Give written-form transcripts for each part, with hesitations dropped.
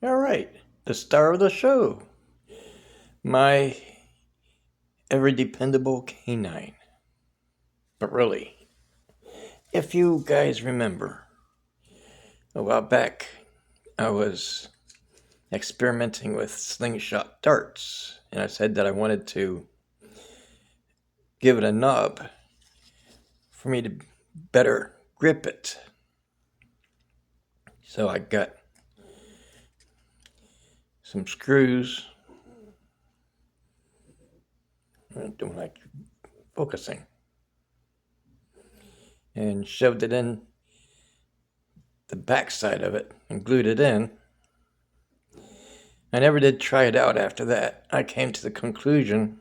All right, the star of the show, my ever dependable canine. But really, if you guys remember, a while back I was experimenting with slingshot darts, and I said that I wanted to give it a knob for me to better grip it. So I got some screws. I don't like focusing. And shoved it in the backside of it and glued it in. I never did try it out after that. I came to the conclusion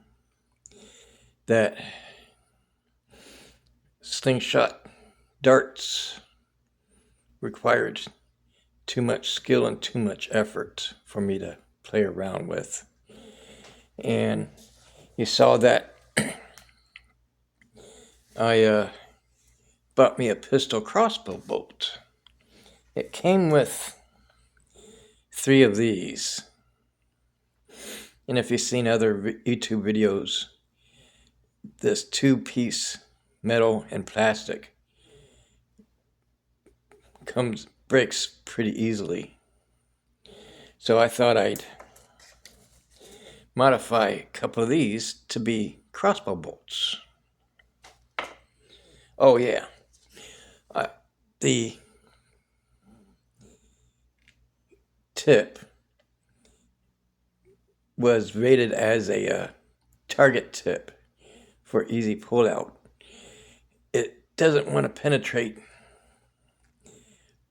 that slingshot darts required too much skill and too much effort for me to play around with. And you saw that I bought me a pistol crossbow bolt. It came with 3 of these. And if you've seen other YouTube videos, this 2-piece metal and plastic breaks pretty easily. So I thought I'd modify a couple of these to be crossbow bolts. Oh yeah, the tip was rated as a target tip for easy pullout. It doesn't want to penetrate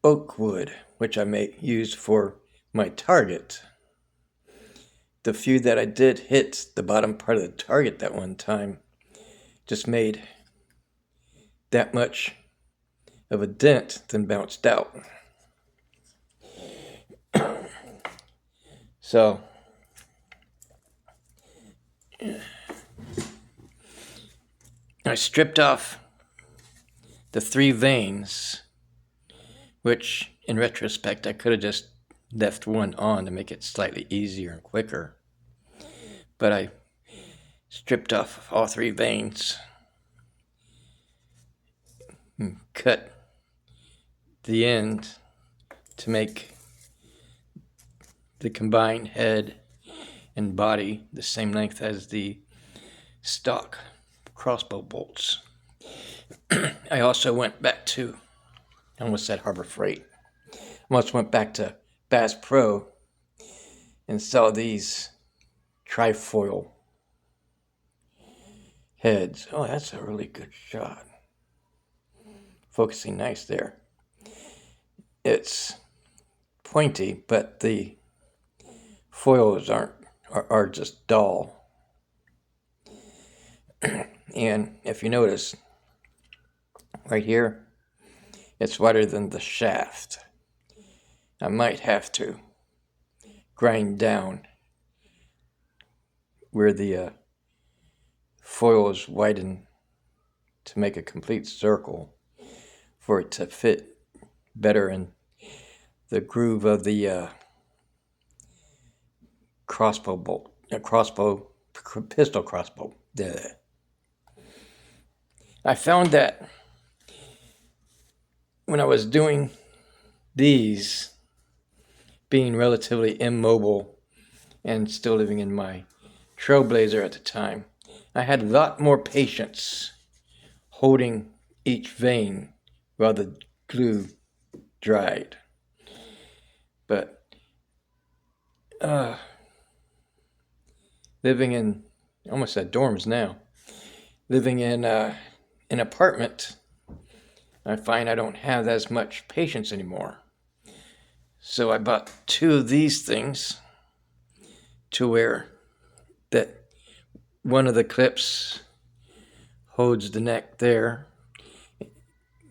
oak wood, which I may use for my target. The few that I did hit the bottom part of the target that one time just made that much of a dent, then bounced out. So I stripped off the 3 vanes, which in retrospect I could have just left one on to make it slightly easier and quicker. But I stripped off all 3 vanes and cut the end to make the combined head and body the same length as the stock crossbow bolts. I also went back to, I almost said Harbor Freight. I almost went back to Bass Pro and saw these trifoil heads. Oh, that's a really good shot. Focusing nice there. It's pointy, but the foils are just dull. And if you notice, right here, it's wider than the shaft. I might have to grind down where the foil is widened to make a complete circle for it to fit better in the groove of the crossbow bolt, pistol crossbow. I found that when I was doing these, being relatively immobile and still living in my Trailblazer at the time, I had a lot more patience holding each vane while the glue dried. But living in, almost said dorms now, living in an apartment, I find I don't have as much patience anymore. So I bought 2 of these things to where that one of the clips holds the neck there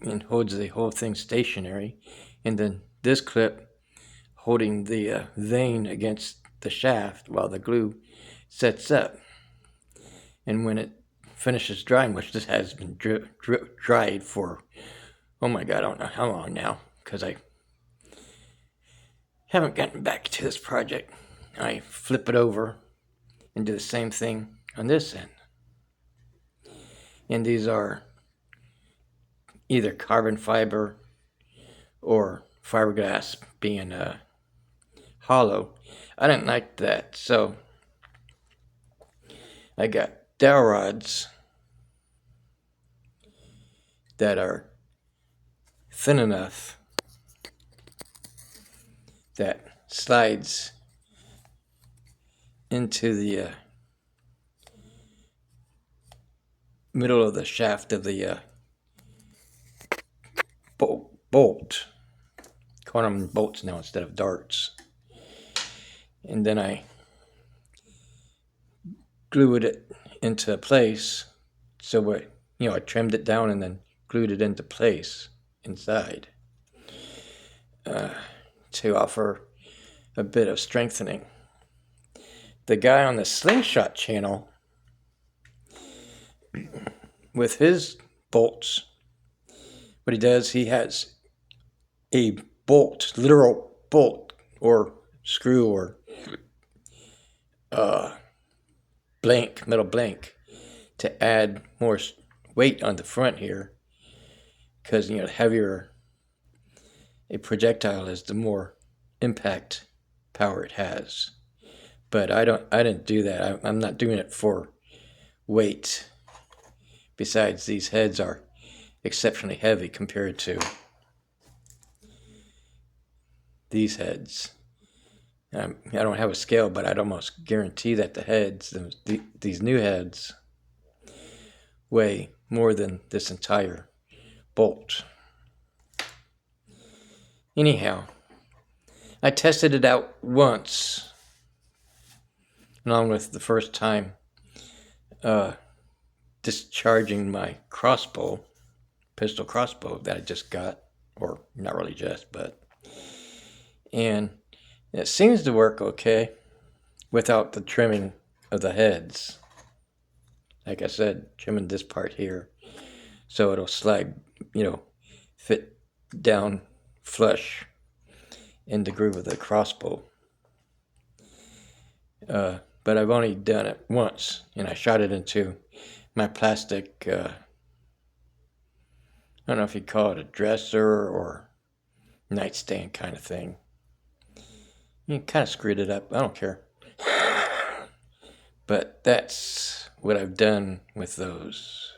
and holds the whole thing stationary, and then this clip holding the vane against the shaft while the glue sets up. And when it finishes drying, which this has been dried for, oh my God, I don't know how long now, because I haven't gotten back to this project. I flip it over and do the same thing on this end. And these are either carbon fiber or fiberglass being hollow. I didn't like that, so I got dowel rods that are thin enough that slides into the middle of the shaft of the bolt. Calling them bolts now instead of darts. And then I glued it into place. So I trimmed it down and then glued it into place inside to offer a bit of strengthening. The guy on the slingshot channel, with his bolts, what he does, he has a bolt, literal bolt or screw or metal blank to add more weight on the front here, because the heavier a projectile is, the more impact power it has. But I didn't do that. I'm not doing it for weight. Besides, these heads are exceptionally heavy compared to these heads. I don't have a scale, but I'd almost guarantee that the heads, these new heads, weigh more than this entire bolt. Anyhow, I tested it out once, along with the first time discharging my pistol crossbow that I just got, or not really just, and it seems to work okay without the trimming of the heads. Like I said, trimming this part here so it'll slide, fit down flush in the groove of the crossbow. But I've only done it once, and I shot it into my plastic, I don't know if you'd call it a dresser or nightstand kind of thing. You kind of screwed it up. I don't care. But that's what I've done with those.